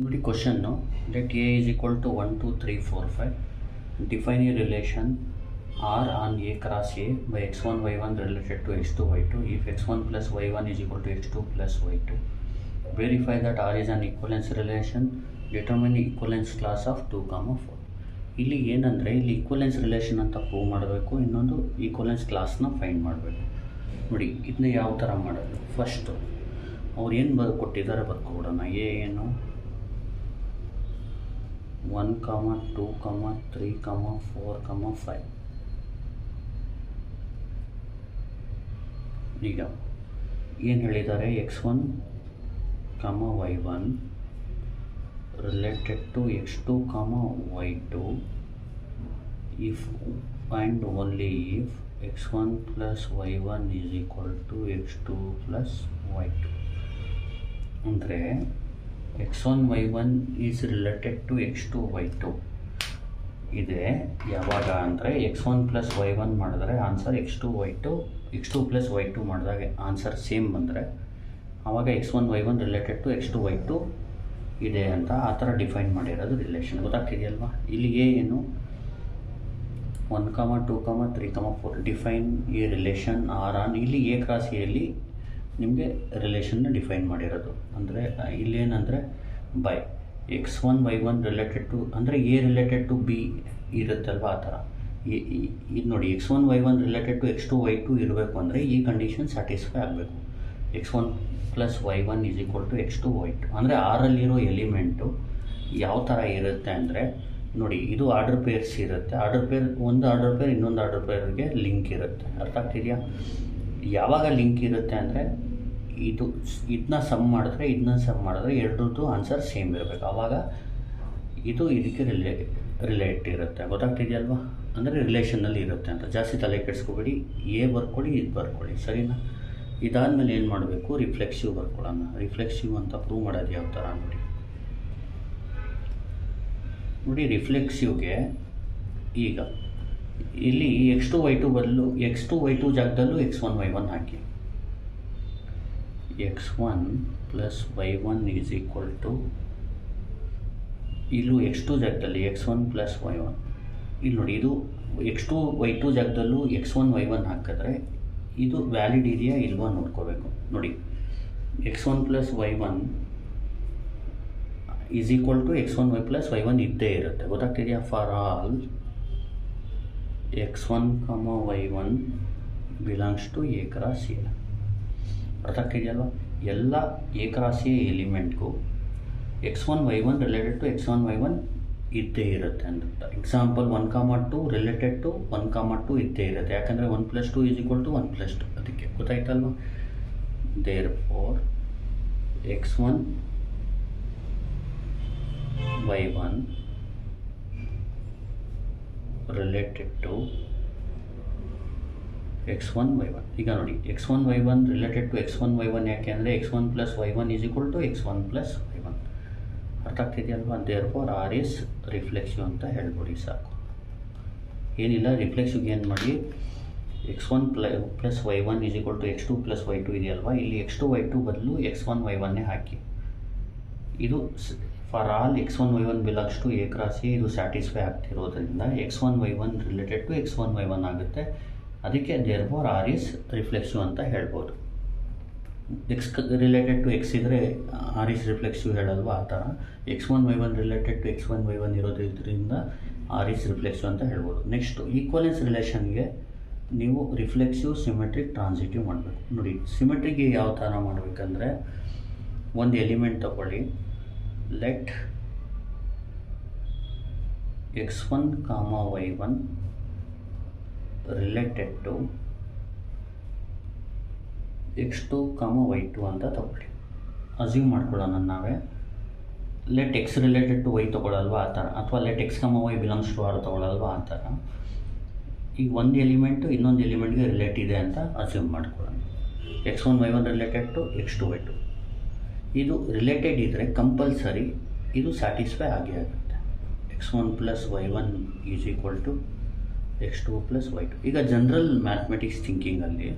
ನೋಡಿ question let A is equal to 1 2 3 4 5 define a relation R on A cross A by x1 y1 related to x2 y2 ಇಫ್ x1 plus y1 is equal to x2 plus y2 verify that R is an equivalence relation determine equivalence class of 2, 4. ಇಲ್ಲಿ ಏನಂದರೆ ಇಲ್ಲಿ equivalence relation ಅಂತ prove ಮಾಡಬೇಕು, ಇನ್ನೊಂದು equivalence ಕ್ಲಾಸ್ನ find ಮಾಡಬೇಕು. ನೋಡಿ ಇದನ್ನ ಯಾವ ಥರ ಮಾಡೋದು, ಫಸ್ಟು ಅವ್ರು ಏನು ಕೊಟ್ಟಿದ್ದಾರೆ ಬರ್ಕೊಬಿಡೋಣ. ಎ ಏನು 1, 2, 3, 4, 5. ಈಗ ಏನು ಹೇಳಿದ್ದಾರೆ, x1, y1 related to x2, y2 if and only if x1 plus y1 is equal to x2 plus y2. ಅಂದರೆ x1 y1 is related to x2 y2 ಇದೆ. ಯಾವಾಗ ಅಂದರೆ x1 ಪ್ಲಸ್ y1 ಮಾಡಿದ್ರೆ ಆನ್ಸರ್ x2 ಪ್ಲಸ್ y2 ಮಾಡಿದಾಗ answer same ಬಂದರೆ ಆವಾಗ x1 y1 related to x2 y2 ಇದೆ ಅಂತ ಆ ಥರ ಡಿಫೈನ್ ಮಾಡಿರೋದು ರಿಲೇಷನ್. ಗೊತ್ತಾಗ್ತಿದೆಯಲ್ವಾ? ಇಲ್ಲಿ ಏನು 1, 2, 3, 4 ಡಿಫೈನ್ ಈ ರಿಲೇಷನ್ ಆರ್ ಆನ್, ಇಲ್ಲಿ ಎ ಕ್ರಾಸ್ ಎಲ್ಲಿ ನಿಮಗೆ ರಿಲೇಷನ್ನ ಡಿಫೈನ್ ಮಾಡಿರೋದು. ಅಂದರೆ ಇಲ್ಲೇನಂದರೆ by x1 y1 related to, ಅಂದರೆ ಎ ರಿಲೇಟೆಡ್ ಟು ಬಿ ಇರುತ್ತಲ್ವ ಆ ಥರ. ಇದು ನೋಡಿ x1 y1 related to x2 y2 ಇರಬೇಕು ಅಂದರೆ ಈ ಕಂಡೀಷನ್ ಸ್ಯಾಟಿಸ್ಫೈ ಆಗಬೇಕು. x1 plus y1 is equal to x2 y2 ಅಂದರೆ ಆರಲ್ಲಿರೋ ಎಲಿಮೆಂಟು ಯಾವ ಥರ ಇರುತ್ತೆ ಅಂದರೆ ನೋಡಿ, ಇದು ಆರ್ಡರ್ ಪೇರ್ಸ್ ಇರುತ್ತೆ. ಒಂದು ಆರ್ಡರ್ ಪೇರ್ ಇನ್ನೊಂದು ಆರ್ಡರ್ ಪೇರ್ಗೆ ಲಿಂಕ್ ಇರುತ್ತೆ. ಅರ್ಥ ಆಗ್ತಿದೆಯಾ? ಯಾವಾಗ ಲಿಂಕ್ ಇರುತ್ತೆ ಅಂದರೆ ಇದನ್ನ ಸಮ್ ಮಾಡಿದ್ರೆ ಎರಡರದ್ದು ಆನ್ಸರ್ ಸೇಮ್ ಇರಬೇಕು. ಆವಾಗ ಇದಕ್ಕೆ ರಿಲೇಟ್ ಇರುತ್ತೆ. ಗೊತ್ತಾಗ್ತಿದೆಯಲ್ವಾ? ಅಂದರೆ ರಿಲೇಷನಲ್ಲಿ ಇರುತ್ತೆ ಅಂತ. ಜಾಸ್ತಿ ತಲೆ ಕೆಡಿಸ್ಕೊಬೇಡಿ, ಎ ಬರ್ಕೊಳ್ಳಿ, ಇದು ಬರ್ಕೊಳ್ಳಿ, ಸರಿನಾ? ಇದಾದಮೇಲೆ ಏನು ಮಾಡಬೇಕು, ರಿಫ್ಲೆಕ್ಸಿವ್ ಬರ್ಕೊಳ್ಳೋಣ. ರಿಫ್ಲೆಕ್ಸಿವ್ ಅಂತ ಪ್ರೂವ್ ಮಾಡೋದು ಯಾವ ಥರ ನೋಡಿ ರಿಫ್ಲೆಕ್ಸಿವ್ಗೆ ಈಗ ಇಲ್ಲಿ x2 y2 ಬದಲು x2 y2 ಜಾಗದಲ್ಲೂ x1 y1 ಹಾಕಿ. x1 plus y1 is equal to, ಇಲ್ಲೂ x2 ಜಾಗದಲ್ಲಿ x1 ಪ್ಲಸ್ y1. ಇಲ್ಲಿ ನೋಡಿ, ಇದು x2 y2 ಜಾಗದಲ್ಲೂ x1 y1 ಹಾಕಿದ್ರೆ ಇದು ವ್ಯಾಲಿಡ್ ಇದೆಯಾ ಇಲ್ವಾ ನೋಡ್ಕೋಬೇಕು. ನೋಡಿ x1 plus y1 is equal to x1 y plus y1 ಇದ್ದೇ ಇರುತ್ತೆ. ಗೊತ್ತಾಗ್ತಿದೆಯಾ? For all x1, y1 belongs to A cross A. ಅರ್ಥ ಆಗ್ತಿದೆಯಲ್ವ? ಎಲ್ಲ ಎ ಕ್ರಾಸ್ ಎ ಎಲಿಮೆಂಟ್ಗೂ x1 y1 related to x1 y1 ಇದ್ದೇ ಇರುತ್ತೆ ಅಂತ. ಎಕ್ಸಾಂಪಲ್ 1, 2 ರಿಲೇಟೆಡ್ ಟು 1, 2 ಇದ್ದೇ ಇರುತ್ತೆ. ಯಾಕಂದರೆ 1 + 2 ಈಸ್ ಈಕ್ವಲ್ ಟು 1 + 2. ಅದಕ್ಕೆ ಗೊತ್ತಾಯ್ತಲ್ವ? Therefore x1 y1 related to x1 y1. ಈಗ ನೋಡಿ x1 y1 related to x1 y1 ಯಾಕೆ ಅಂದರೆ x1 plus y1 is equal to x1 plus y1. ಅರ್ಥ ಆಗ್ತಿದೆಯಲ್ವಾ? Therefore R is reflexive ಅಂತ ಹೇಳ್ಬಿಡಿ ಸಾಕು. ಏನಿಲ್ಲ, ರಿಫ್ಲೆಕ್ಸಿವ್ಗೆ ಏನು ಮಾಡಿ, x1 plus y1 is equal to x2 plus y2 ಇದೆಯಲ್ವಾ, ಇಲ್ಲಿ x2 y2 ಬದಲು x1 y1 ಹಾಕಿ. ಇದು for all x1 y1 belongs to A cross A, ಇದು ಸ್ಯಾಟಿಸ್ಫೈ ಆಗ್ತಿರೋದ್ರಿಂದ x1 y1 related to x1 y1 ಆಗುತ್ತೆ. ಅದಕ್ಕೆ therefore R is reflexive ಅಂತ ಹೇಳ್ಬೋದು. ಎಕ್ಸ್ ರಿಲೇಟೆಡ್ ಟು ಎಕ್ಸ್ ಇದ್ದರೆ ಆರ್ ಇಸ್ ರಿಫ್ಲೆಕ್ಸಿವ್ ಹೇಳಲ್ವ, ಆ ಥರ x1 y1 related to x1 y1 ಇರೋದ್ರಿಂದ ಆರ್ ಇಸ್ ರಿಫ್ಲೆಕ್ಸಿವ್ ಅಂತ ಹೇಳ್ಬೋದು. ನೆಕ್ಸ್ಟು ಈಕ್ವಲೆನ್ಸ್ ರಿಲೇಷನ್ಗೆ ನೀವು ರಿಫ್ಲೆಕ್ಸಿವ್, ಸಿಮೆಟ್ರಿಕ್, ಟ್ರಾನ್ಸಿಟಿವ್ ಮಾಡಬೇಕು. ನೋಡಿ ಸಿಮೆಟ್ರಿಗೆ ಯಾವ ಥರ ಮಾಡಬೇಕಂದ್ರೆ, ಒಂದು ಎಲಿಮೆಂಟ್ ತಗೊಳ್ಳಿ. Let x1, y1 related to x2, y2 ಅಂತ ತಗೊಳ್ಳಿ. ಅಸ್ಯೂಮ್ ಮಾಡ್ಕೊಳ್ಳೋಣ ನಾವೇ. Let X related to Y ತೊಗೊಳಲ್ವ ಆ ಥರ, ಅಥವಾ let x, y belongs to R ತೊಗೊಳಲ್ವ ಆ ಥರ. ಈಗ ಒಂದು ಎಲಿಮೆಂಟು ಇನ್ನೊಂದು ಎಲಿಮೆಂಟ್ಗೆ ರಿಲೇಟ್ ಇದೆ ಅಂತ ಅಸ್ಯೂಮ್ ಮಾಡ್ಕೊಳ್ಳೋಣ. x1 y1 related to x2 y2. ಇದು ರಿಲೇಟೆಡ್ ಇದ್ದರೆ ಕಂಪಲ್ಸರಿ ಇದು ಸ್ಯಾಟಿಸ್ಫೈ ಆಗೇ ಆಗುತ್ತೆ. x1 plus y1 is equal to x2 plus y2. ಈಗ ಜನರಲ್ ಮ್ಯಾಥಮೆಟಿಕ್ಸ್ ಥಿಂಕಿಂಗಲ್ಲಿ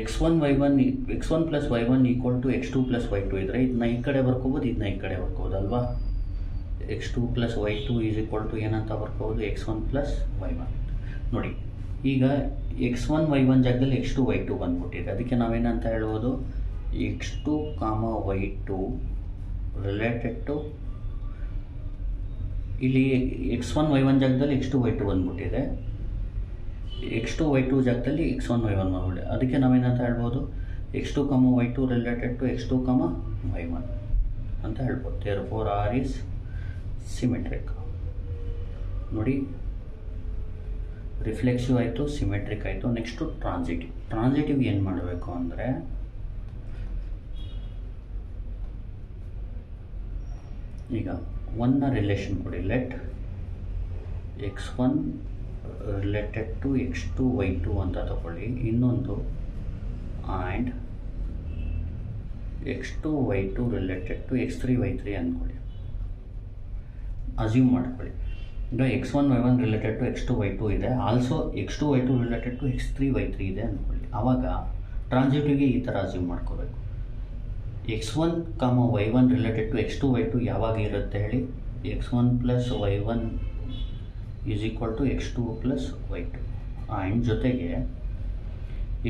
x1 plus y1 equal to x2 plus y2 ಇದ್ದರೆ ಇದನ್ನ ಈ ಕಡೆ ಬರ್ಕೋಬೋದು, ಇದನ್ನ ಈ ಕಡೆ ಬರ್ಕೋಬೋದು ಅಲ್ವಾ. x2 plus y2 is equal to ಏನಂತ ಬರ್ಕೋಬೋದು, x1 ಪ್ಲಸ್ y1. ನೋಡಿ ಈಗ x1 y1 ಜಾಗದಲ್ಲಿ x2 y2 ಬಂದ್ಬಿಟ್ಟಿದೆ. ಅದಕ್ಕೆ ನಾವೇನಂತ ಹೇಳ್ಬೋದು, x2 y2 ರಿಲೇಟೆಡ್ ಟು, ಇಲ್ಲಿ x1 y1 ಜಾಗದಲ್ಲಿ x2 y2 ಬಂದ್ಬಿಟ್ಟಿದೆ, x2 y2 ಜಾಗದಲ್ಲಿ x1 y1 ಬಂದ್ಬಿಟ್ಟಿದೆ. ಅದಕ್ಕೆ ನಾವೇನಂತ ಹೇಳ್ಬೋದು, x2 y2 related to x2 y1 ಅಂತ ಹೇಳ್ಬೋದು. therefore R is symmetric. ನೋಡಿ ರಿಫ್ಲೆಕ್ಸಿವ್ ಆಯಿತು, ಸಿಮೆಟ್ರಿಕ್ ಆಯಿತು. ನೆಕ್ಸ್ಟು ಟ್ರಾನ್ಸಿಟಿವ್ ಏನು ಮಾಡಬೇಕು ಅಂದರೆ, ಈಗ ಒನ್ನ ರಿಲೇಷನ್ ಕೊಡಿ, let x1 related to x2 y2 ಅಂತ ತಗೊಳ್ಳಿ, ಇನ್ನೊಂದು and x2 y2 related to x3 y3 ಅಂದ್ಕೊಳ್ಳಿ, ಅಸ್ಯೂಮ್ ಮಾಡ್ಕೊಳ್ಳಿ. ಈಗ x1 y1 related to x2 y2 ಇದೆ, also x2 y2 related to x3 y3 ಇದೆ ಅಂದ್ಕೊಳ್ಳಿ. ಆವಾಗ ಟ್ರಾನ್ಸಿಟಿವ್ಗೆ ಈ ಥರ ಅಸ್ಯೂಮ್ ಮಾಡ್ಕೋಬೇಕು, x1 y1 related to x2 y2 ಯಾವಾಗ ಇರುತ್ತೆ ಹೇಳಿ, x1 plus y1 is equal to x2 plus y2. And ಜೊತೆಗೆ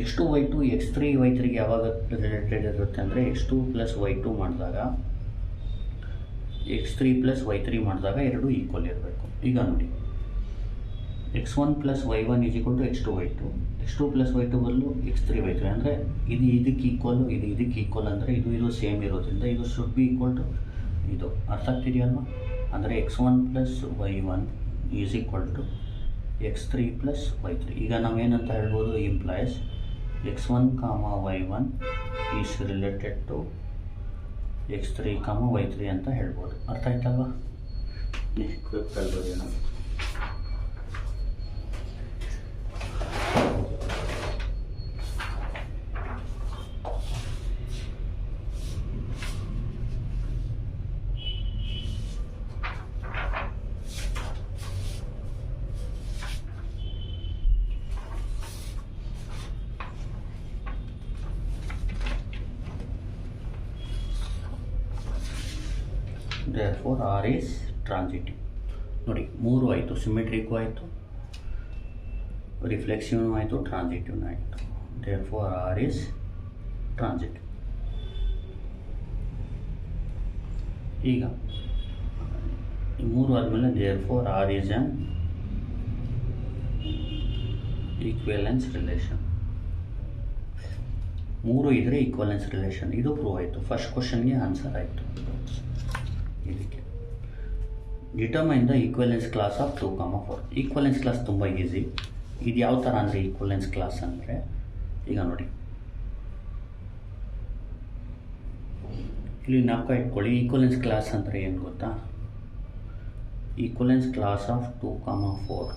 x2 y2 x3 y3ಗೆ ಯಾವಾಗ ರಿಲೇಟೆಡ್ ಇರುತ್ತೆ ಅಂದರೆ, x2 ಪ್ಲಸ್ y2 ಮಾಡಿದಾಗ x3 ಪ್ಲಸ್ y3 ಮಾಡಿದಾಗ ಎರಡು ಈಕ್ವಲ್ ಇರಬೇಕು. ಈಗ ನೋಡಿ x1 plus y1 is equal to x2 y2, x2 plus y2 ಬದಲು x3 y3 ಅಂದರೆ ಇದು ಇದಕ್ಕೆ ಈಕ್ವಲು, ಇದು ಇದಕ್ಕೆ ಈಕ್ವಲ್ ಅಂದರೆ ಇದು ಸೇಮ್ ಇರೋದ್ರಿಂದ ಇದು ಶುಡ್ ಬಿ ಈಕ್ವಲ್ ಟು ಇದು. ಅರ್ಥ ಆಗ್ತಿದೆಯಲ್ವ? ಅಂದರೆ x1 plus y1 is equal to x3 plus y3. ಈಗ ನಾವೇನಂತ ಹೇಳ್ಬೋದು, implies x1 y1 is related to x3 y3 ಅಂತ ಹೇಳ್ಬೋದು. ಅರ್ಥ ಆಯ್ತಲ್ವ? ನೆಕ್ಸ್ಟ್ ಹೇಳ್ಬೋದು ನಾವು, therefore R is transitive. ನೋಡಿ ಮೂರು ಆಯಿತು, ಸಿಮೆಟ್ರಿಕ್ಕು ಆಯಿತು, ರಿಫ್ಲೆಕ್ಸಿವ್ನೂ ಆಯಿತು, ಟ್ರಾನ್ಸಿಟಿವ್ನೂ ಆಯಿತು. therefore R is transitive. ಈಗ ಮೂರು ಆದಮೇಲೆ therefore R is an equivalence relation. ಮೂರು ಇದ್ದರೆ ಈಕ್ವಲೆನ್ಸ್ ರಿಲೇಷನ್, ಇದು ಪ್ರೂವ್ ಆಯಿತು. ಫಸ್ಟ್ ಕ್ವಶನ್ಗೆ ಆನ್ಸರ್ ಆಯಿತು. ಇದಕ್ಕೆ determine the equivalence class of 2, 4. Equivalence class ತುಂಬ ಈಸಿ. ಇದು ಯಾವ ಥರ ಅಂದರೆ ಈಕ್ವಲೆನ್ಸ್ ಕ್ಲಾಸ್ ಅಂದರೆ, ಈಗ ನೋಡಿ ಇಲ್ಲಿ ಜ್ಞಾಪಕ ಇಟ್ಕೊಳ್ಳಿ, ಈಕ್ವಲೆನ್ಸ್ ಕ್ಲಾಸ್ ಅಂದರೆ ಏನು ಗೊತ್ತಾ, ಈಕ್ವಲೆನ್ಸ್ ಕ್ಲಾಸ್ ಆಫ್ 2, 4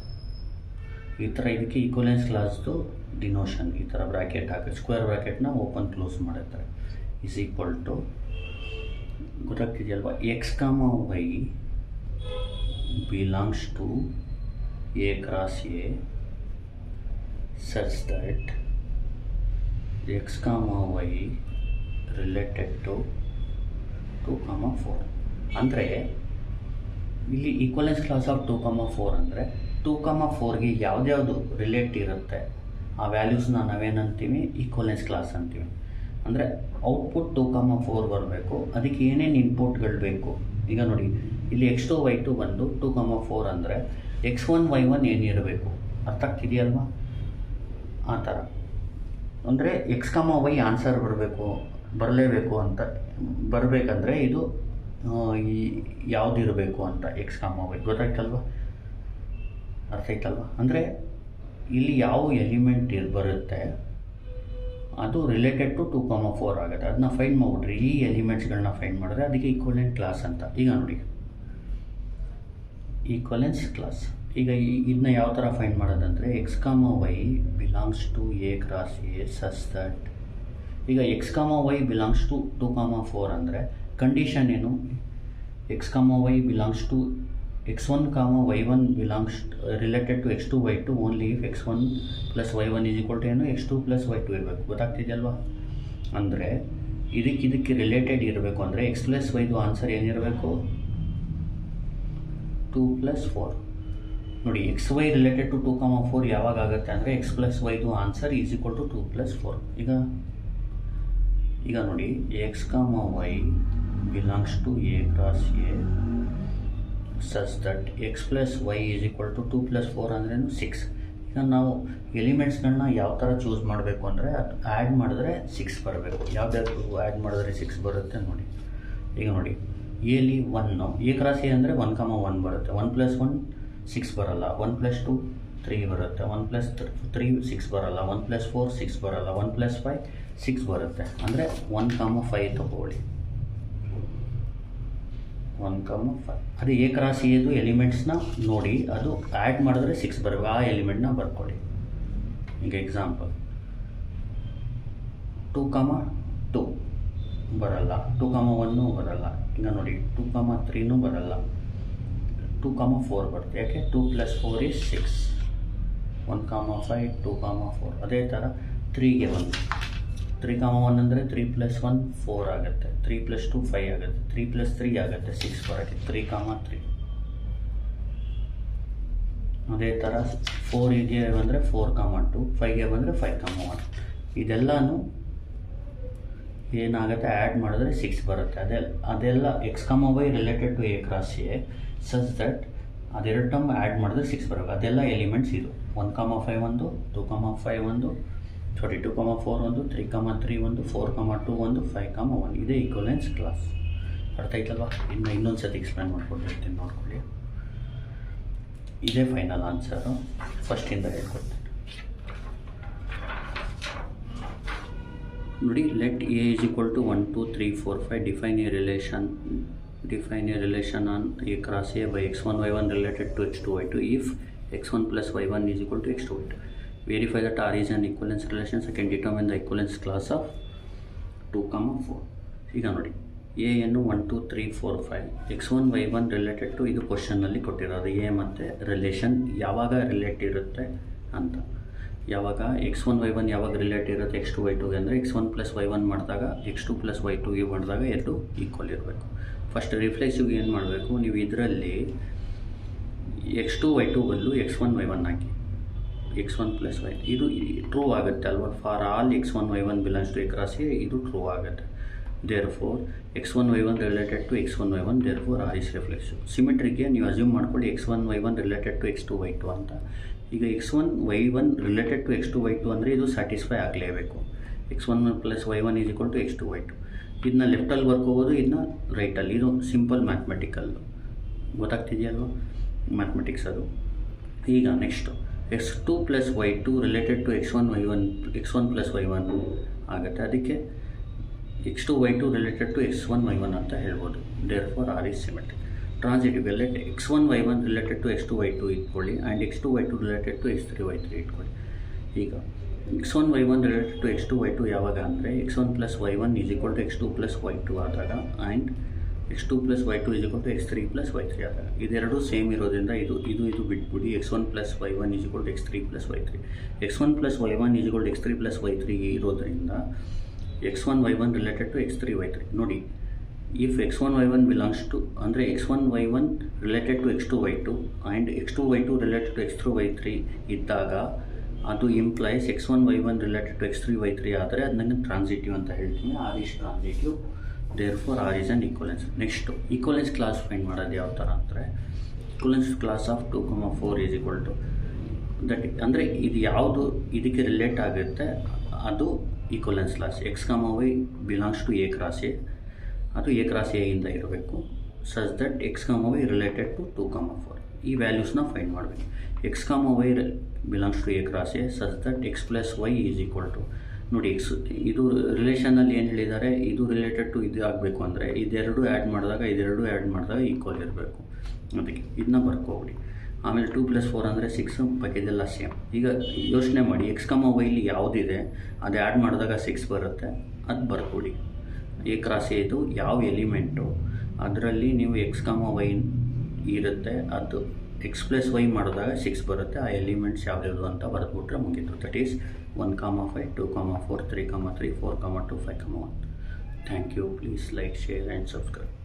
ಈ ಥರ. ಇದಕ್ಕೆ ಈಕ್ವಲೆನ್ಸ್ ಕ್ಲಾಸ್ದು ಡಿನೋಷನ್ ಈ ಥರ ಬ್ರ್ಯಾಕೆಟ್ ಹಾಕಿ, ಸ್ಕ್ವೇರ್ ಬ್ರ್ಯಾಕೆಟ್ನ ಓಪನ್ ಕ್ಲೋಸ್ ಮಾಡಿರ್ತಾರೆ, ಈಸ್ ಈಕ್ವಲ್ ಟು, ಗೊತ್ತಾಗ್ತಿದೆಯಲ್ವ, x, y belongs to A cross A such that x, y related to 2, 4. ಅಂದರೆ ಇಲ್ಲಿ ಈಕ್ವಲೆನ್ಸ್ ಕ್ಲಾಸ್ ಆಫ್ 2, 4 ಅಂದರೆ 2, 4ಗೆ ಯಾವ್ದ್ಯಾವುದು ರಿಲೇಟ್ ಇರುತ್ತೆ ಆ ವ್ಯಾಲ್ಯೂಸ್ನ ನಾವೇನಂತೀವಿ, ಈಕ್ವಲೆನ್ಸ್ ಕ್ಲಾಸ್ ಅಂತೀವಿ. ಅಂದರೆ ಔಟ್ಪುಟ್ 2, 4 ಬರಬೇಕು, ಅದಕ್ಕೆ ಏನೇನು ಇನ್ಪುಟ್ಗಳು ಬೇಕು. ಈಗ ನೋಡಿ ಇಲ್ಲಿ x2 y2 ಬಂದು 2, 4 ಅಂದರೆ x1 y1 ಏನಿರಬೇಕು, ಅರ್ಥ ಆಗ್ತಿದೆಯಲ್ವಾ? ಆ ಥರ ಅಂದರೆ x, y ಆನ್ಸರ್ ಬರಲೇಬೇಕು ಅಂತ ಬರಬೇಕಂದ್ರೆ ಇದು ಯಾವುದಿರಬೇಕು ಅಂತ x, y ಗೊತ್ತಾಯ್ತಲ್ವ? ಅರ್ಥ ಆಯ್ತಲ್ವ? ಅಂದರೆ ಇಲ್ಲಿ ಯಾವ ಎಲಿಮೆಂಟ್ ಬರುತ್ತೆ ಅದು ರಿಲೇಟೆಡ್ ಟು 2, 4 ಆಗುತ್ತೆ. ಅದನ್ನ ಫೈಂಡ್ ಮಾಡಿಬಿಡ್ರಿ, ಈ ಎಲಿಮೆಂಟ್ಸ್ಗಳನ್ನ ಫೈಂಡ್ ಮಾಡಿದ್ರೆ ಅದಕ್ಕೆ ಈಕ್ವಲೆಂಟ್ ಕ್ಲಾಸ್ ಅಂತ. ಈಗ ನೋಡಿ ಈಕ್ವಲೆನ್ಸ್ ಕ್ಲಾಸ್, ಈಗ ಇದನ್ನ ಯಾವ ಥರ ಫೈಂಡ್ ಮಾಡೋದಂದರೆ, x, y belongs to A cross A such that, ಈಗ x, y ಬಿಲಾಂಗ್ಸ್ ಟು 2, 4 ಅಂದರೆ ಕಂಡೀಷನ್ ಏನು, x, y belongs to x1, y1 belongs related to x2, y2 only if x1 plus y1 is equal to ಏನು x2 plus y2 ಇರಬೇಕು. ಗೊತ್ತಾಗ್ತಿದೆಯಲ್ವಾ? ಅಂದರೆ ಇದಕ್ಕೆ related ಇರಬೇಕು ಅಂದರೆ x plus ವೈದು ಆನ್ಸರ್ ಏನಿರಬೇಕು? 2 + 4. ನೋಡಿ, ಎಕ್ಸ್ ವೈ ರಿಲೇಟೆಡ್ ಟು 2, 4 ಯಾವಾಗ ಆಗುತ್ತೆ ಅಂದರೆ ಎಕ್ಸ್ ಪ್ಲಸ್ ವೈದು ಆನ್ಸರ್ ಈಸ್ ಈಕ್ವಲ್ ಟು 2 + 4. ಈಗ ನೋಡಿ, x y belongs to A cross A such that x plus y is equal to 2 + 4 ಅಂದ್ರೇನು 6. ಈಗ ನಾವು ಎಲಿಮೆಂಟ್ಸ್ಗಳನ್ನ ಯಾವ ಥರ ಚೂಸ್ ಮಾಡಬೇಕು ಅಂದರೆ ಅದು ಆ್ಯಡ್ ಮಾಡಿದ್ರೆ 6 ಬರಬೇಕು. ಯಾವ್ದಾದ್ರು ಆ್ಯಡ್ ಮಾಡಿದ್ರೆ 6 ಬರುತ್ತೆ ನೋಡಿ. ಈಗ ನೋಡಿ, ಎಲಿ 1 ಎ ಕ್ರಾಸ್ ಎ ಅಂದರೆ 1, 1 ಬರುತ್ತೆ. 1 + 1 6 ಬರಲ್ಲ. 1 + 2 3 ಬರುತ್ತೆ. 1 + 3 6 ಬರಲ್ಲ. 1 + 4 6 ಬರಲ್ಲ. 1 + 5 6 ಬರುತ್ತೆ. ಅಂದರೆ 1, 5 ತಗೊಳ್ಳಿ. 1, 5. ಅದು ಎ ಕ್ರಾಸ್ ಎದು ಎಲಿಮೆಂಟ್ಸ್ನ ನೋಡಿ ಅದು ಆ್ಯಡ್ ಮಾಡಿದ್ರೆ 6 ಬರಬೇಕು. ಆ ಎಲಿಮೆಂಟ್ನ ಬರ್ಕೊಳ್ಳಿ. ಈಗ ಎಕ್ಸಾಂಪಲ್ 2, 2 ಬರಲ್ಲ. 2, 1 ಬರಲ್ಲ. ಈಗ ನೋಡಿ 2, 3 ಬರಲ್ಲ. 2, 4 ಬರುತ್ತೆ. ಯಾಕೆ? 2 + 4 is 6. 1, 5, 2, 4. ಅದೇ ಥರ 3ಗೆ 1. 3, 1 ಅಂದರೆ 3 + 1 4 ಆಗುತ್ತೆ. 3 + 2 5 ಆಗುತ್ತೆ. 3 + 3 ಆಗುತ್ತೆ 6 ಬರೋಕ್ಕೆ. 3, 3. ಅದೇ ಥರ 4ಗೆ ಬಂದರೆ 4, 2. 5ಗೆ ಬಂದರೆ 5, 1. ಇದೆಲ್ಲನೂ ಏನಾಗುತ್ತೆ? ಆ್ಯಡ್ ಮಾಡಿದ್ರೆ 6 ಬರುತ್ತೆ. ಅದೆಲ್ಲ x y related to A cross A such that ಅದೆರಡು ಟರ್ಮ್ ಆ್ಯಡ್ ಮಾಡಿದ್ರೆ 6 ಬರಬೇಕು. ಅದೆಲ್ಲ ಎಲಿಮೆಂಟ್ಸ್ ಇದು. 1, 5 ಒಂದು, 2, 5 ಒಂದು, 2, 4 ಒಂದು, 3, 3 ಒಂದು, 4, 2 ಒಂದು, 5, 1. ಇದೇ ಈಕ್ವಲೆನ್ಸ್ ಕ್ಲಾಸ್. ಅರ್ಥ ಆಯ್ತಲ್ವಾ? ಇನ್ನೊಂದು ಸತಿ ಎಕ್ಸ್ಪ್ಲೇನ್ ಮಾಡ್ಕೊಟ್ಟಿರ್ತೀನಿ, ನೋಡ್ಕೊಳ್ಳಿ. ಇದೇ ಫೈನಲ್ ಆನ್ಸರು. ಫಸ್ಟಿಂದ ಹೇಳ್ಕೊಡ್ತೀನಿ ನೋಡಿ. Let A is equal to 1, 2, 3, 4, 5. Define a relation on A cross A by x1, y1 related to x2, y2 if x1 plus y1 is equal to x2, y2. Verify that R is an equivalence relation. Second, determine the equivalence class of 2, 4. ಈಗ ನೋಡಿ, A ಏನು 1, 2, 3, 4, 5. x1, y1 related to ಇದು ಕ್ವಶನ್ನಲ್ಲಿ ಕೊಟ್ಟಿರೋದು. A ಮತ್ತು relation ಯಾವಾಗ relate ಇರುತ್ತೆ ಅಂತ. ಯಾವಾಗ x1, y1 ಯಾವಾಗ ರಿಲೇಟ್ ಇರುತ್ತೆ x2, y2ಗೆ ಅಂದರೆ x1 + y1 ಮಾಡಿದಾಗ x2 + y2ಗೆ ಮಾಡಿದಾಗ ಎರಡು ಈಕ್ವಲ್ ಇರಬೇಕು. ಫಸ್ಟ್ ರಿಫ್ಲೆಕ್ಸಿವ್ಗೆ ಏನು ಮಾಡಬೇಕು? ನೀವು ಇದರಲ್ಲಿ x2, y2 ಬದಲು x1, y1 ಹಾಕಿ. x1 + y ಇದು ಟ್ರೂ ಆಗುತ್ತೆ ಅಲ್ವಾ? For all x1, y1 belongs to A cross A ಇದು ಟ್ರೂ ಆಗುತ್ತೆ. Therefore x1, y1 related to x1, y1 therefore R is reflexive. ಸಿಮೆಟ್ರಿಗೆ ನೀವು ಅಸ್ಯೂಮ್ ಮಾಡ್ಕೊಳ್ಳಿ x1, y1 related to x2, y2 ಅಂತ. ಈಗ x1, y1 related to x2, y2 ಅಂದರೆ ಇದು satisfy ಆಗಲೇಬೇಕು. x1 + y1 is equal to x2, y2. ಇದನ್ನ ಲೆಫ್ಟಲ್ಲಿ ಬರ್ಕೋಬೋದು, ಇದನ್ನ ರೈಟಲ್ಲಿ. ಇದು ಸಿಂಪಲ್ ಮ್ಯಾಥಮೆಟಿಕಲ್. ಗೊತ್ತಾಗ್ತಿದೆಯಲ್ವ ಮ್ಯಾಥಮೆಟಿಕ್ಸ್ ಅದು. ಈಗ next x2 + y2 related to x1 + y1 ಆಗುತ್ತೆ. ಅದಕ್ಕೆ x2, y2 related to x1, y1 ಅಂತ ಹೇಳ್ಬೋದು. Therefore R is symmetric. Transitive let x1, y1 related to x2, y2 ಇಟ್ಕೊಳ್ಳಿ and x2, y2 related to x3, y3 ಇಟ್ಕೊಳ್ಳಿ. ಈಗ x1, y1 related to x2, y2 ಯಾವಾಗ ಅಂದರೆ x1 + y1 is equal to x2 + y2 ಆದಾಗ and x2 + y2 is equal to x3 + y3 ಆದಾಗ. ಇದೆರಡು same ಇರೋದ್ರಿಂದ ಇದು ಬಿಟ್ಬಿಡಿ. x1 + y1 is equal to x3 + y3. x1 + y1 is equal to x3 + y3 ಇರೋದ್ರಿಂದ x1, y1 related to x3, y3. ನೋಡಿ, if x1, y1 belongs to ಅಂದರೆ x1, y1 related to x2, y2 and x2, y2 related to x3, y3 ಇದ್ದಾಗ ಅದು implies x1, y1 related to x3, y3 ಆದರೆ ಅದು ನನಗೆ transitive ಅಂತ ಹೇಳ್ತೀನಿ. R is transitive. Therefore R is an equivalence. Next equivalence class find ಮಾಡೋದು ಯಾವ ಥರ ಅಂದರೆ equivalence class of 2, 4 is equal to that. ಅಂದರೆ ಇದು ಯಾವುದು ಇದಕ್ಕೆ ರಿಲೇಟ್ ಆಗುತ್ತೆ ಅದು equivalence class. x, y belongs to A cross A. ಅದು ಎ ಕ್ರಾಸ್ ಎಯಿಂದ ಇರಬೇಕು such that x, y related to 2, 4. ಈ ವ್ಯಾಲ್ಯೂಸ್ನ ಫೈಂಡ್ ಮಾಡಬೇಕು. x, y belongs to A cross A such that x + y is equal to. ನೋಡಿ, ಇದು ರಿಲೇಷನಲ್ಲಿ ಏನು ಹೇಳಿದ್ದಾರೆ, ಇದು ರಿಲೇಟೆಡ್ ಟು ಇದು ಆಗಬೇಕು ಅಂದರೆ ಇದೆರಡು ಆ್ಯಡ್ ಮಾಡಿದಾಗ ಈಕ್ವಲ್ ಇರಬೇಕು. ಅದಕ್ಕೆ ಇದನ್ನ ಬರ್ಕೋಬಿಡಿ. ಆಮೇಲೆ 2 + 4 ಅಂದರೆ 6 ಬಾಕಿದೆಲ್ಲ ಸೇಮ್. ಈಗ ಯೋಚನೆ ಮಾಡಿ, x, y ಇಲ್ಲಿ ಯಾವುದಿದೆ ಅದು ಆ್ಯಡ್ ಮಾಡಿದಾಗ 6 ಬರುತ್ತೆ. ಅದು ಬರ್ಕೊಡಿ. ಎ ಕ್ರಾಸ್ ಎ ಇದು ಯಾವ ಎಲಿಮೆಂಟು ಅದರಲ್ಲಿ ನೀವು x, y ಇರುತ್ತೆ, ಅದು ಎಕ್ಸ್ ಪ್ಲಸ್ ವೈ ಮಾಡಿದಾಗ 6 ಬರುತ್ತೆ. ಆ ಎಲಿಮೆಂಟ್ಸ್ ಯಾವ್ಯಾವುದು ಅಂತ ಬರೆದ್ಬಿಟ್ರೆ ಮುಗೀತು. That is 1, 5, 2, 4, 3, 3, 4, 2, 5, 1. Thank you. Please like, share and subscribe.